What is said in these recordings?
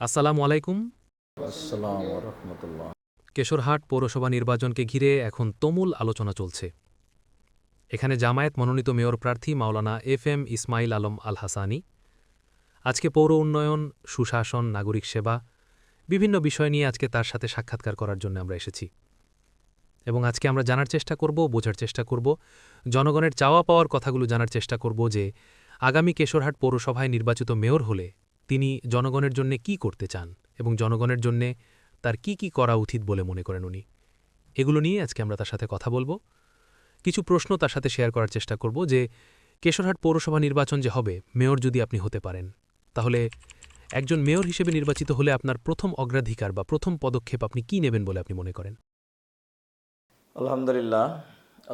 আসসালামু আলাইকুম। আসসালামু রহমতুল্লাহ। কেশরহাট পৌরসভা নির্বাচনকে ঘিরে এখন তুমুল আলোচনা চলছে। এখানে জামায়াত মনোনীত মেয়র প্রার্থী মাওলানা FM ইসমাইল আলম আল হাসানি। আজকে পৌর উন্নয়ন, সুশাসন, নাগরিক সেবা বিভিন্ন বিষয় নিয়ে আজকে তার সাথে সাক্ষাৎকার করার জন্য আমরা এসেছি এবং আজকে আমরা জানার চেষ্টা করব, বোঝার চেষ্টা করব, জনগণের চাওয়া পাওয়ার কথাগুলো জানার চেষ্টা করব যে আগামী কেশরহাট পৌরসভায় নির্বাচিত মেয়র হলে তিনি জনগণের জন্য কি করতে চান এবং জনগণের জন্য তার কি কি করা উচিত বলে মনে করেন উনি। এগুলো নিয়ে আজকে আমরা তার সাথে কথা বলবো। কিছু প্রশ্ন তার সাথে শেয়ার করার চেষ্টা করব যে কেশরহাট পৌরসভা নির্বাচন যে হবে, মেয়র যদি আপনি হতে পারেন, তাহলে একজন মেয়র হিসেবে নির্বাচিত হলে আপনার প্রথম অগ্রাধিকার বা প্রথম পদক্ষেপ আপনি কি নেবেন বলে আপনি মনে করেন? আলহামদুলিল্লাহ,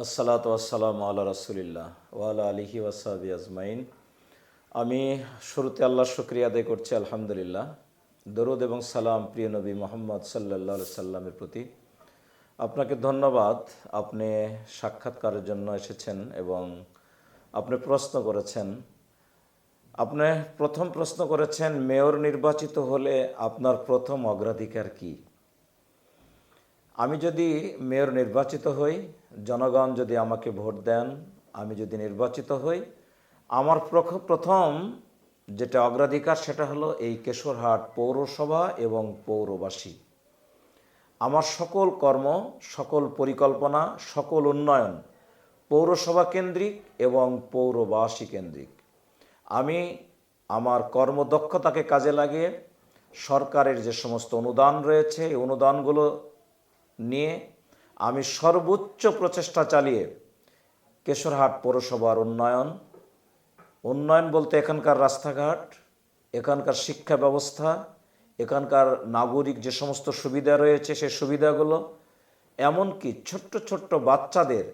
আসসালাতু আসসালামু আলা রাসূলিল্লাহ ওয়া আলা আলিহি ওয়াসাহবি আজমাইন। আমি শুরুতে আল্লাহর শুকরিয়া আদায় করছি, আলহামদুলিল্লাহ। দরুদ এবং সালাম প্রিয় নবী মোহাম্মদ সাল্লাল্লাহু আলাইহি সাল্লামের প্রতি। আপনাকে ধন্যবাদ, আপনি সাক্ষাৎকারের জন্য এসেছেন এবং আপনি প্রশ্ন করেছেন। আপনি প্রথম প্রশ্ন করেছেন, মেয়র নির্বাচিত হলে আপনার প্রথম অগ্রাধিকার কি? আমি যদি মেয়র নির্বাচিত হই, জনগণ যদি আমাকে ভোট দেন, আমি যদি নির্বাচিত হই, আমার প্রথম যেটা অগ্রাধিকার সেটা হলো এই কেশরহাট পৌরসভা এবং পৌরবাসী। আমার সকল কর্ম, সকল পরিকল্পনা, সকল উন্নয়ন পৌরসভা কেন্দ্রিক এবং পৌরবাসী কেন্দ্রিক। আমি আমার কর্মদক্ষতাকে কাজে লাগিয়ে সরকারের যে সমস্ত অনুদান রয়েছে, এই অনুদানগুলো নিয়ে আমি সর্বোচ্চ প্রচেষ্টা চালিয়ে কেশরহাট পৌরসভার উন্নয়ন বলতে এখানকার রাস্তাঘাট, এখানকার শিক্ষা ব্যবস্থা, এখানকার নাগরিক যে সমস্ত সুবিধা রয়েছে সেই সুবিধাগুলো, এমনকি ছোট্ট ছোট্ট বাচ্চাদের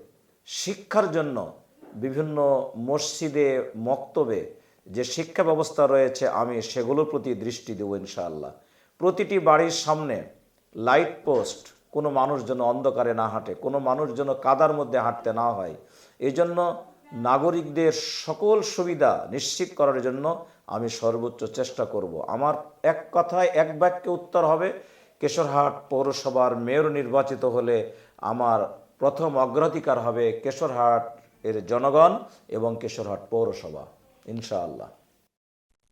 শিক্ষার জন্য বিভিন্ন মসজিদে, মক্তবে যে শিক্ষা ব্যবস্থা রয়েছে আমি সেগুলোর প্রতি দৃষ্টি দেব ইনশাআল্লাহ। প্রতিটি বাড়ির সামনে লাইট পোস্ট, কোনো মানুষ যেন অন্ধকারে না হাঁটে, কোনো মানুষ যেন কাদার মধ্যে হাঁটতে না হয়, এই জন্য নাগরিকদের সকল সুবিধা নিশ্চিত করার জন্য আমি সর্বোচ্চ চেষ্টা করব। আমার এক কথায় এক বাক্যে উত্তর হবে, কেশরহাট পৌরসভার মেয়র নির্বাচিত হলে আমার প্রথম অগ্রাধিকার হবে কেশরহাট এর জনগণ এবং কেশরহাট পৌরসভা, ইনশাআল্লাহ।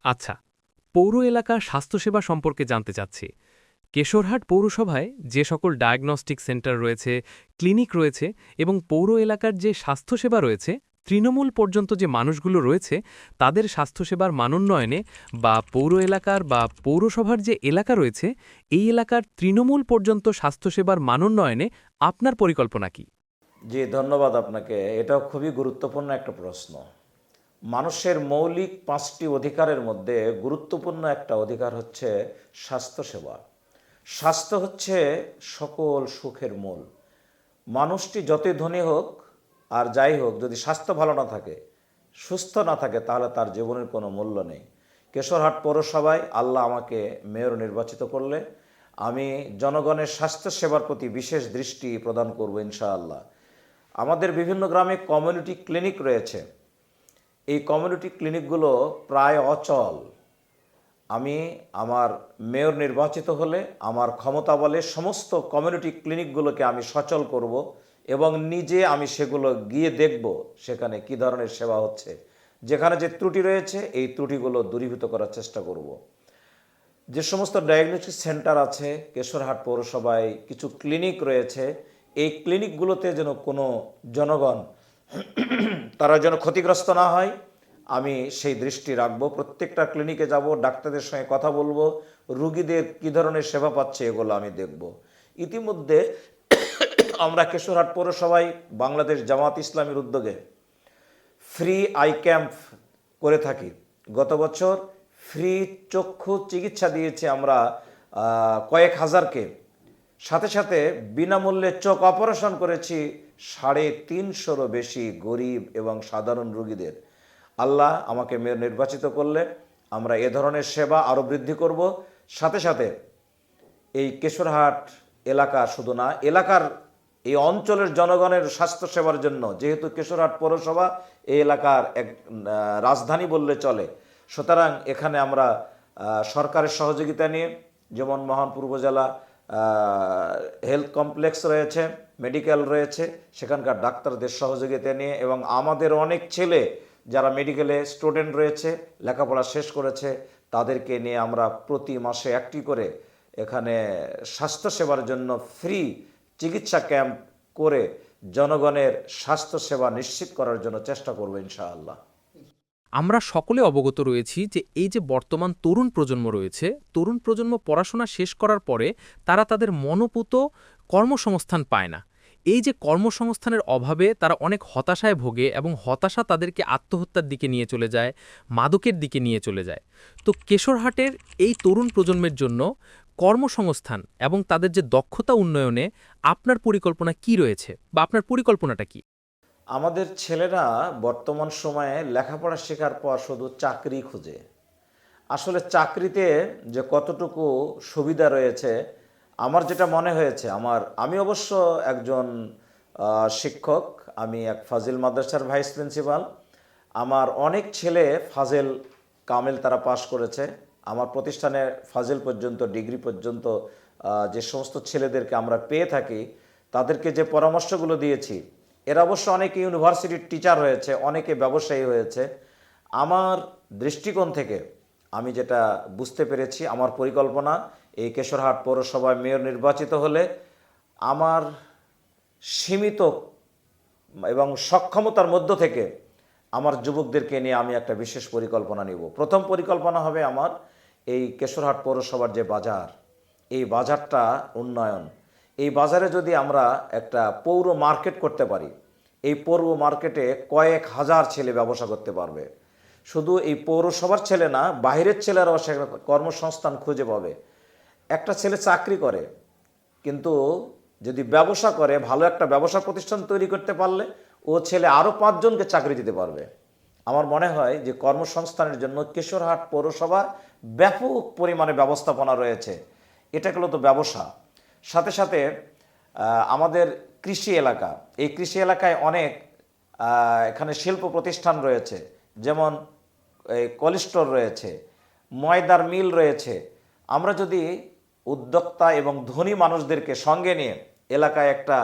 আচ্ছা, পৌর এলাকার স্বাস্থ্যসেবা সম্পর্কে জানতে চাচ্ছি। কেশরহাট পৌরসভায় যে সকল ডায়াগনস্টিক সেন্টার রয়েছে, ক্লিনিক রয়েছে এবং পৌর এলাকার যে স্বাস্থ্যসেবা রয়েছে, তৃণমূল পর্যন্ত যে মানুষগুলো রয়েছে তাদের স্বাস্থ্যসেবার মানোন্নয়নে বা পৌর এলাকার বা পৌরসভার যে এলাকা রয়েছে এই এলাকার তৃণমূল পর্যন্ত স্বাস্থ্যসেবার মানোন্নয়নে আপনার পরিকল্পনা কি? জি, ধন্যবাদ আপনাকে। এটাও খুবই গুরুত্বপূর্ণ একটা প্রশ্ন। মানুষের মৌলিক 5টি অধিকারের মধ্যে গুরুত্বপূর্ণ একটা অধিকার হচ্ছে স্বাস্থ্যসেবা। স্বাস্থ্য হচ্ছে সকল সুখের মূল। মানুষটি যতই ধনী হোক আর যাই হোক, যদি স্বাস্থ্য ভালো না থাকে, সুস্থ না থাকে, তাহলে তার জীবনের কোনো মূল্য নেই। কেশরহাট পৌরসভায় আল্লাহ আমাকে মেয়র নির্বাচিত করলে আমি জনগণের স্বাস্থ্যসেবার প্রতি বিশেষ দৃষ্টি প্রদান করব ইনশাআল্লাহ। আমাদের বিভিন্ন গ্রামে কমিউনিটি ক্লিনিক রয়েছে। এই কমিউনিটি ক্লিনিকগুলো প্রায় অচল। আমি আমার মেয়র নির্বাচিত হলে আমার ক্ষমতা বলে সমস্ত কমিউনিটি ক্লিনিকগুলোকে আমি সচল করব এবং নিজে আমি সেগুলো গিয়ে দেখব সেখানে কী ধরনের সেবা হচ্ছে। যেখানে যে ত্রুটি রয়েছে এই ত্রুটিগুলো দূরীভূত করার চেষ্টা করব। যে সমস্ত ডায়াগনস্টিক সেন্টার আছে, কেশরহাট পৌরসভায় কিছু ক্লিনিক রয়েছে, এই ক্লিনিকগুলোতে যেন কোনো জনগণ তারা যেন ক্ষতিগ্রস্ত না হয়, আমি সেই দৃষ্টি রাখবো। প্রত্যেকটা ক্লিনিকে যাব, ডাক্তারদের সঙ্গে কথা বলবো, রুগীদের কী ধরনের সেবা পাচ্ছে এগুলো আমি দেখব। ইতিমধ্যে আমরা কেশরহাট পৌরসভায় বাংলাদেশ জামাত ইসলামীর উদ্যোগে ফ্রি আই ক্যাম্প করে থাকি। গত বছর ফ্রি চক্ষু চিকিৎসা দিয়েছি আমরা কয়েক হাজারকে। সাথে সাথে বিনামূল্যে চোখ অপারেশন করেছি 350-রও বেশি গরিব এবং সাধারণ রোগীদের। আল্লাহ আমাকে মেয়র নির্বাচিত করলে আমরা এ ধরনের সেবা আরও বৃদ্ধি করব। সাথে সাথে এই কেশরহাট এলাকা শুধু না, এলাকার এই অঞ্চলের জনগণের স্বাস্থ্যসেবার জন্য, যেহেতু কেশরহাট পৌরসভা এই এলাকার এক রাজধানী বললে চলে, সুতরাং এখানে আমরা সরকারের সহযোগিতা নিয়ে, যেমন মহানপুর উপজেলা হেলথ কমপ্লেক্স রয়েছে, মেডিকেল রয়েছে, সেখানকার ডাক্তারদের সহযোগিতা নিয়ে, এবং আমাদের অনেক ছেলে যারা মেডিকেলে স্টুডেন্ট রয়েছে, লেখাপড়া শেষ করেছে, তাদেরকে নিয়ে আমরা প্রতি মাসে একটি করে এখানে স্বাস্থ্যসেবার জন্য ফ্রি চিকিৎসা ক্যাম্প করে জনগণের স্বাস্থ্যসেবা নিশ্চিত করার জন্য চেষ্টা করব ইনশাআল্লাহ। আমরা সকলে অবগত রয়েছি যে এই যে বর্তমান তরুণ প্রজন্ম রয়েছে, তরুণ প্রজন্ম পড়াশোনা শেষ করার পরে তারা তাদের মনোপুত কর্মসংস্থান পায় না। এই যে কর্মসংস্থানের অভাবে তারা অনেক হতাশায় ভোগে এবং হতাশা তাদেরকে আত্মহত্যার দিকে নিয়ে চলে যায়, মাদকের দিকে নিয়ে চলে যায়। তো কেশরহাটের এই তরুণ প্রজন্মের জন্য কর্মসংস্থান এবং তাদের যে দক্ষতা উন্নয়নে আপনার পরিকল্পনা কি রয়েছে বা আপনার পরিকল্পনাটা কি? আমাদের ছেলেরা বর্তমান সময়ে লেখাপড়া শেখার পর শুধু চাকরি খুঁজে। আসলে চাকরিতে যে কতটুকু সুবিধা রয়েছে, আমার যেটা মনে হয়েছে, আমি অবশ্য একজন শিক্ষক, আমি এক ফাজিল মাদ্রাসার ভাইস প্রিন্সিপাল। আমার অনেক ছেলে ফাজেল কামেল তারা পাশ করেছে। আমার প্রতিষ্ঠানে ফাজিল পর্যন্ত, ডিগ্রি পর্যন্ত যে সমস্ত ছেলেদেরকে আমরা পেয়ে থাকি, তাদেরকে যে পরামর্শগুলো দিয়েছি, এরা অবশ্য অনেকে ইউনিভার্সিটির টিচার হয়েছে, অনেকে ব্যবসায়ী হয়েছে। আমার দৃষ্টিকোণ থেকে আমি যেটা বুঝতে পেরেছি, আমার পরিকল্পনা এই কেশরহাট পৌরসভায় মেয়র নির্বাচিত হলে আমার সীমিত এবং সক্ষমতার মধ্য থেকে আমার যুবকদেরকে নিয়ে আমি একটা বিশেষ পরিকল্পনা নিব। প্রথম পরিকল্পনা হবে আমার এই কেশরহাট পৌরসভার যে বাজার, এই বাজারটা উন্নয়ন। এই বাজারে যদি আমরা একটা পৌর মার্কেট করতে পারি, এই পৌর মার্কেটে কয়েক হাজার ছেলে ব্যবসা করতে পারবে। শুধু এই পৌরসভার ছেলে না, বাইরের ছেলেরাও সে কর্মসংস্থান খুঁজে পাবে। একটা ছেলে চাকরি করে, কিন্তু যদি ব্যবসা করে, ভালো একটা ব্যবসা প্রতিষ্ঠান তৈরি করতে পারলে ও ছেলে আরও 5 জনকে চাকরি দিতে পারবে। আমার মনে হয় যে কর্মসংস্থানের জন্য কেশরহাট পৌরসভা ব্যাপক পরিমাণে ব্যবস্থাপনা রয়েছে। এটা গেল তো ব্যবসা। সাথে সাথে আমাদের কৃষি এলাকা, এই কৃষি এলাকায় অনেক এখানে শিল্প প্রতিষ্ঠান রয়েছে, যেমন এই কোল্ড স্টোর রয়েছে, ময়দার মিল রয়েছে। আমরা যদি উদ্যোক্তা এবং ধনী মানুষদেরকে সঙ্গে নিয়ে এলাকায় একটা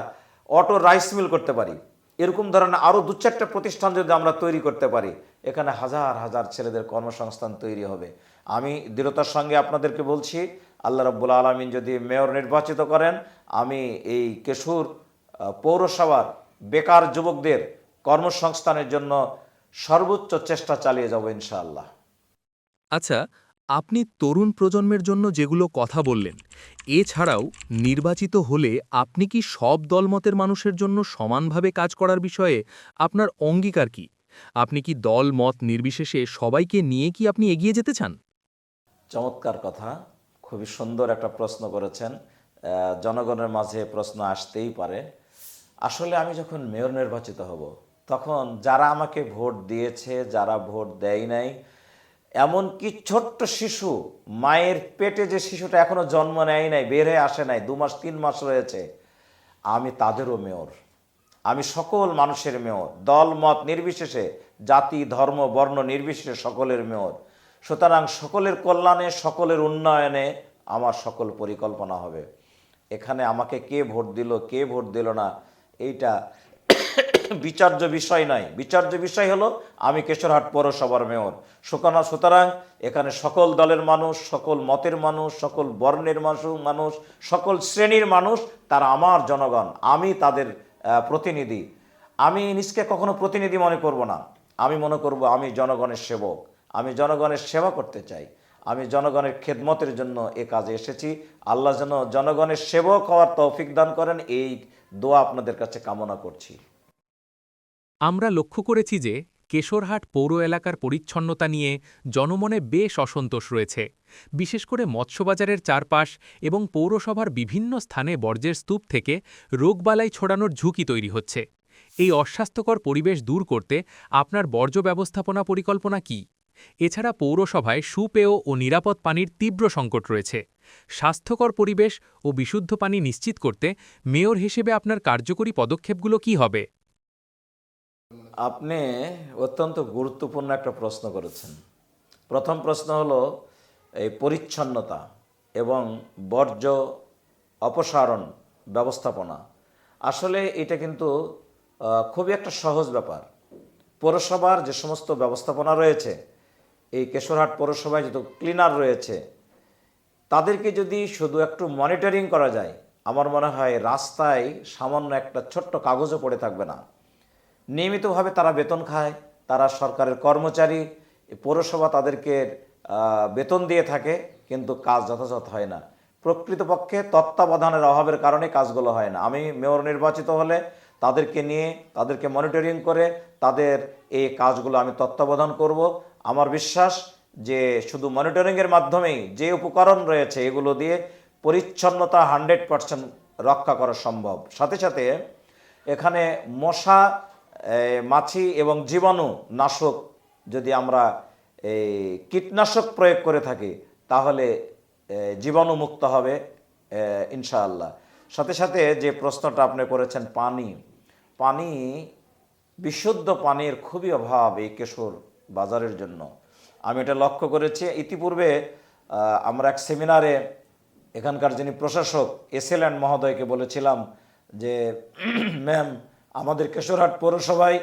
অটো রাইস মিল করতে পারি, এরকম ধরনের আরও 2-4টা প্রতিষ্ঠান যদি আমরা তৈরি করতে পারি, এখানে হাজার হাজার ছেলেদের কর্মসংস্থান তৈরি হবে। আমি দৃঢ়তার সঙ্গে আপনাদেরকে বলছি, আল্লাহ রাব্বুল আলামিন যদি মেয়র নির্বাচিত করেন, আমি এই কেশর পৌরসভার বেকার যুবকদের কর্মসংস্থানের জন্য সর্বোচ্চ চেষ্টা চালিয়ে যাব ইনশাআল্লাহ। আচ্ছা, আপনি তরুণ প্রজন্মের জন্য যেগুলো কথা বললেন, এছাড়াও নির্বাচিত হলে আপনি কি সব দলমতের মানুষের জন্য সমানভাবে কাজ করার বিষয়ে আপনার অঙ্গীকার কি? আপনি কি দল মত নির্বিশেষে সবাইকে নিয়ে কি আপনি এগিয়ে যেতে চান? চমৎকার কথা, খুবই সুন্দর একটা প্রশ্ন করেছেন। জনগণের মাঝে প্রশ্ন আসতেই পারে। আসলে আমি যখন মেয়র নির্বাচিত হব, তখন যারা আমাকে ভোট দিয়েছে, যারা ভোট দেয় নাই, এমনকি ছোট্ট শিশু, মায়ের পেটে যে শিশুটা এখনো জন্ম নেয় নাই, বের হয়ে আসে নাই, 2 মাস 3 মাস রয়েছে, আমি তাদেরও মেয়র। আমি সকল মানুষের মেয়র, দল মত নির্বিশেষে, জাতি ধর্ম বর্ণ নির্বিশেষে সকলের মেয়র। সুতরাং সকলের কল্যাণে, সকলের উন্নয়নে আমার সকল পরিকল্পনা হবে। এখানে আমাকে কে ভোট দিল, কে ভোট দিল না, এইটা বিচার্য বিষয় নয়। বিচার্য বিষয় হলো আমি কেশরহাট পৌরসভার মেয়র। সুতরাং এখানে সকল দলের মানুষ, সকল মতের মানুষ, সকল বর্ণের মানুষ, সকল শ্রেণীর মানুষ, তারা আমার জনগণ, আমি তাদের প্রতিনিধি। আমি নিজকে কখনো প্রতিনিধি মনে করব না। আমি মনে করব আমি জনগণের সেবক। আমি জনগণের সেবা করতে চাই। আমি জনগণের খেদমতের জন্য এ কাজে এসেছি। আল্লাহ যেন জনগণের সেবক হওয়ার তৌফিক দান করেন, এই দোয়া আপনাদের কাছে কামনা করছি। আমরা লক্ষ্য করেছি যে কেশরহাট পৌর এলাকার পরিচ্ছন্নতা নিয়ে জনমনে বেশ অসন্তোষ রয়েছে। বিশেষ করে মৎস্যবাজারের চারপাশ এবং পৌরসভার বিভিন্ন স্থানে বর্জ্যের স্তূপ থেকে রোগবালাই ছড়ানোর ঝুঁকি তৈরি হচ্ছে। এই অস্বাস্থ্যকর পরিবেশ দূর করতে আপনার বর্জ্য ব্যবস্থাপনা পরিকল্পনা কি? এছাড়া পৌরসভায় সুপেয় ও নিরাপদ পানির তীব্র সংকট রয়েছে। স্বাস্থ্যকর পরিবেশ ও বিশুদ্ধ পানি নিশ্চিত করতে মেয়র হিসেবে আপনার কার্যকরী পদক্ষেপগুলো কি হবে? আপনি অত্যন্ত গুরুত্বপূর্ণ একটা প্রশ্ন করেছেন। প্রথম প্রশ্ন হলো এই পরিচ্ছন্নতা এবং বর্জ্য অপসারণ ব্যবস্থাপনা, আসলে এটা কিন্তু খুবই একটা সহজ ব্যাপার। পৌরসভার যে সমস্ত ব্যবস্থাপনা রয়েছে, এই কেশরহাট পৌরসভায় যত ক্লিনার রয়েছে, তাদেরকে যদি শুধু একটু মনিটরিং করা যায়, আমার মনে হয় রাস্তায় সামান্য একটা ছোট্ট কাগজও পড়ে থাকবে না। নিয়মিতভাবে তারা বেতন খায়, তারা সরকারের কর্মচারী, পৌরসভা তাদেরকে বেতন দিয়ে থাকে, কিন্তু কাজ যথাযথ হয় না। প্রকৃতপক্ষে তত্ত্বাবধানের অভাবের কারণে কাজগুলো হয় না। আমি মেয়র নির্বাচিত হলে তাদেরকে নিয়ে, তাদেরকে মনিটরিং করে তাদের এই কাজগুলো আমি তত্ত্বাবধান করব। আমার বিশ্বাস যে শুধু মনিটরিংয়ের মাধ্যমেই যে উপকরণ রয়েছে এগুলো দিয়ে পরিচ্ছন্নতা 100% রক্ষা করা সম্ভব। সাথে সাথে এখানে মশা, মাছি এবং জীবাণু নাশক যদি আমরা এই কীটনাশক প্রয়োগ করে থাকি, তাহলে জীবাণু মুক্ত হবে ইনশাআল্লাহ। সাথে সাথে যে প্রশ্নটা আপনি করেছেন, পানি, বিশুদ্ধ পানির খুবই অভাব এই কেশর বাজারের জন্য। আমি এটা লক্ষ্য করেছি। ইতিপূর্বে আমরা এক সেমিনারে এখানকার যিনি প্রশাসক এসএলএন মহোদয়কে বলেছিলাম যে ম্যাম, আমাদের কেশরহাট পৌরসভায়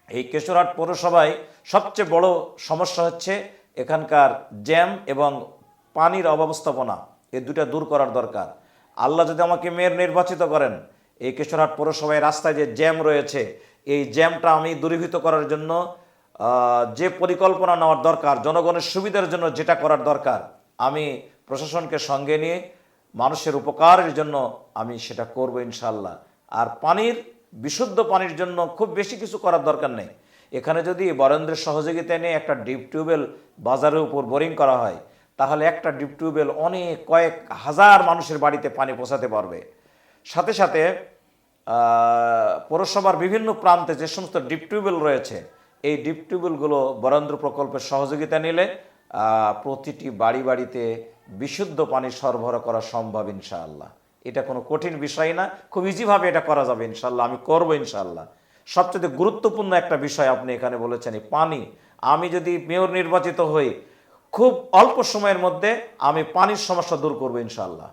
এই কেশরহাট পৌরসভায় সবচেয়ে বড় সমস্যা হচ্ছে এখানকার জ্যাম এবং পানির অব্যবস্থাপনা। এই দুটা দূর করার দরকার। আল্লাহ যদি আমাকে মেয়র নির্বাচিত করেন, এই কেশরহাট পৌরসভায় রাস্তায় যে জ্যাম রয়েছে, এই জ্যামটা আমি দূরীভূত করার জন্য যে পরিকল্পনা নেওয়ার দরকার, জনগণের সুবিধার জন্য যেটা করার দরকার, আমি প্রশাসনকে সঙ্গে নিয়ে মানুষের উপকারের জন্য আমি সেটা করব ইনশাআল্লাহ। আর বিশুদ্ধ পানির জন্য খুব বেশি কিছু করার দরকার নেই। এখানে যদি বরেন্দ্রের সহযোগিতা নিয়ে একটা ডিপ টিউবওয়েল বাজারের উপর বোরিং করা হয়, তাহলে একটা ডিপ টিউবওয়েল অনেক কয়েক হাজার মানুষের বাড়িতে পানি পৌঁছাতে পারবে। সাথে সাথে পৌরসভার বিভিন্ন প্রান্তে যে সমস্ত ডিপ টিউবওয়েল রয়েছে, এই ডিপ টিউবওয়েলগুলো বরেন্দ্র প্রকল্পের সহযোগিতা নিলে প্রতিটি বাড়িতে বিশুদ্ধ পানি সরবরাহ করা সম্ভব ইনশাআল্লাহ। এটা কোনো কঠিন বিষয় না, খুব ইজিভাবে এটা করা যাবে ইনশাআল্লাহ। আমি করব ইনশাআল্লাহ। সবচেয়ে গুরুত্বপূর্ণ একটা বিষয় আপনি এখানে বলেছেন, এই পানি। আমি যদি মেয়র নির্বাচিত হই, খুব অল্প সময়ের মধ্যে আমি পানির সমস্যা দূর করব ইনশাআল্লাহ।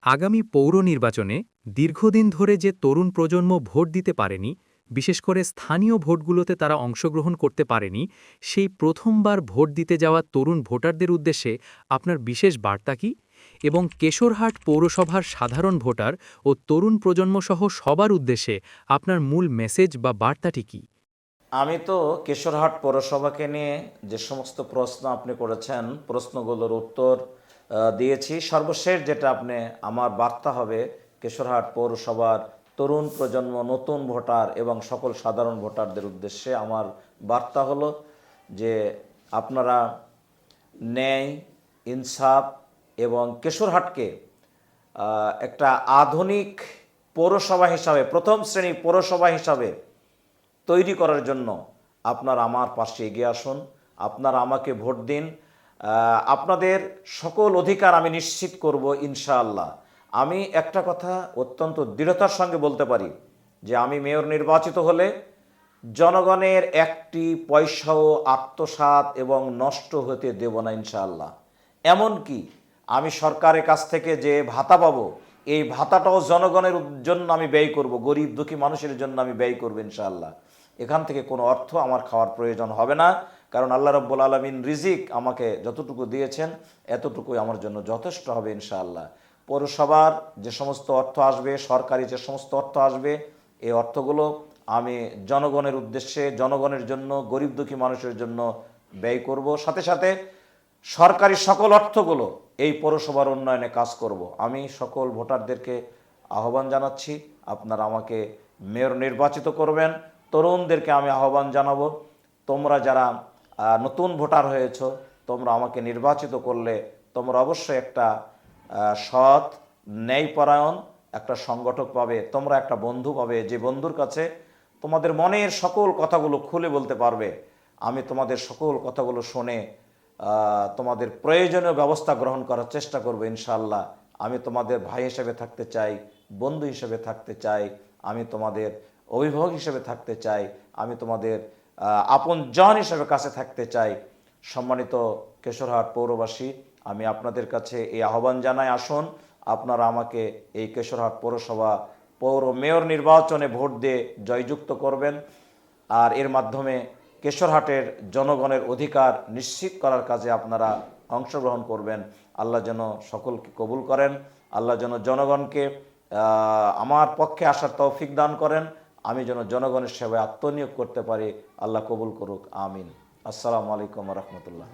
আগামী পৌর নির্বাচনে দীর্ঘদিন ধরে যে তরুণ প্রজন্ম ভোট দিতে পারেনি, বিশেষ করে স্থানীয় ভোটগুলোতে তারা অংশগ্রহণ করতে পারেনি, সেই প্রথমবার ভোট দিতে যাওয়া তরুণ ভোটারদের উদ্দেশ্যে আপনার বিশেষ বার্তা কি? এবং কেশরহাট পৌরসভার সাধারণ ভোটার ও তরুণ প্রজন্মসহ সবার উদ্দেশ্যে আপনার মূল মেসেজ বা বার্তাটি কি? আমি তো কেশরহাট পৌরসভাকে নিয়ে যে সমস্ত প্রশ্ন আপনি করেছেন, প্রশ্নগুলোর উত্তর দিয়েছি। সর্বশেষ যেটা আমার বার্তা হবে কেশরহাট পৌরসভার তরুণ প্রজন্ম, নতুন ভোটার এবং সকল সাধারণ ভোটারদের উদ্দেশ্যে আমার বার্তা হলো যে আপনারা ন্যায়, ইনসাফ এবং কেশরহাটকে একটা আধুনিক পৌরসভা হিসাবে, প্রথম শ্রেণী পৌরসভা হিসাবে তৈরি করার জন্য আপনারা আমার পাশে এগিয়ে আসুন। আপনারা আমাকে ভোট দিন। আপনাদের সকল অধিকার আমি নিশ্চিত করব ইনশাআল্লাহ। আমি একটা কথা অত্যন্ত দৃঢ়তার সঙ্গে বলতে পারি যে আমি মেয়র নির্বাচিত হলে জনগণের একটি পয়সাও আত্মসাৎ এবং নষ্ট হতে দেব না ইনশাআল্লাহ। এমনকি আমি সরকারের কাছ থেকে যে ভাতা পাবো, এই ভাতাটাও জনগণের জন্য আমি ব্যয় করব, গরিব দুঃখী মানুষের জন্য আমি ব্যয় করব ইনশাআল্লাহ। এখান থেকে কোনো অর্থ আমার খাওয়ার প্রয়োজন হবে না, কারণ আল্লাহ রাব্বুল আলামিন রিজিক আমাকে যতটুকু দিয়েছেন এতটুকুই আমার জন্য যথেষ্ট হবে ইনশাআল্লাহ। পৌরসভার যে সমস্ত অর্থ আসবে, সরকারি যে সমস্ত অর্থ আসবে, এই অর্থগুলো আমি জনগণের উদ্দেশ্যে, জনগণের জন্য, গরিব দুঃখী মানুষের জন্য ব্যয় করব। সাথে সাথে সরকারি সকল অর্থগুলো এই পৌরসভার উন্নয়নে কাজ করব। আমি সকল ভোটারদেরকে আহ্বান জানাচ্ছি, আপনারা আমাকে মেয়র নির্বাচিত করবেন। তরুণদেরকে আমি আহ্বান জানাবো, তোমরা যারা নতুন ভোটার হয়েছো, তোমরা আমাকে নির্বাচিত করলে তোমরা অবশ্যই একটা সৎ, ন্যায়পরায়ণ একটা সংগঠক পাবে, তোমরা একটা বন্ধু পাবে, যে বন্ধুর কাছে তোমাদের মনের সকল কথাগুলো খুলে বলতে পারবে। আমি তোমাদের সকল কথাগুলো শুনে তোমাদের প্রয়োজনীয় ব্যবস্থা গ্রহণ করার চেষ্টা করব ইনশাআল্লাহ। আমি তোমাদের ভাই হিসেবে থাকতে চাই, বন্ধু হিসেবে থাকতে চাই, আমি তোমাদের অভিভাবক হিসেবে থাকতে চাই, আমি তোমাদের আপন জন হিসেবে কাছে থাকতে চাই। সম্মানিত কেশরহাট পৌরবাসী, আমি আপনাদের কাছে এই আহ্বান জানাই, আসুন আপনারা আমাকে এই কেশরহাট পৌরসভা পৌর মেয়র নির্বাচনে ভোট দিয়ে জয়যুক্ত করবেন। আর এর মাধ্যমে কেশরহাটের জনগণের অধিকার নিশ্চিত করার কাজে আপনারা অংশগ্রহণ করবেন। আল্লাহ যেন সকলকে কবুল করেন, আল্লাহ যেন জনগণকে আমার পক্ষে আসার তৌফিক দান করেন, আমি যেন জনগণের সেবায় আত্মনিয়োগ করতে পারি। আল্লাহ কবুল করুক, আমিন। আসসালামু আলাইকুম ওয়া রাহমাতুল্লাহ।